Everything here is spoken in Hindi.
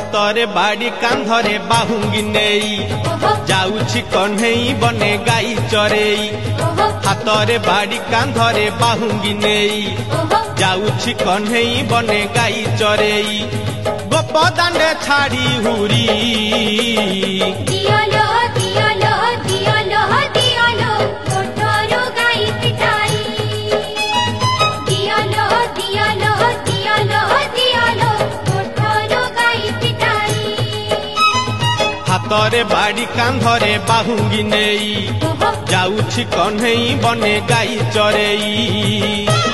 हातरे बाड़ी कांधरे बाहुंगी नेई जाउछि कन्हई बने गाई चरेई। हातरे बाड़ी कांधरे बाहुंगी नेई जाउछि कन्हई बने गाई चरेई। गोपदांडे छाड़ी हुरी हातरे बाड़ी कांधरे बाहुंगी नेई जाउछि कन्हई बने गाई चरेई।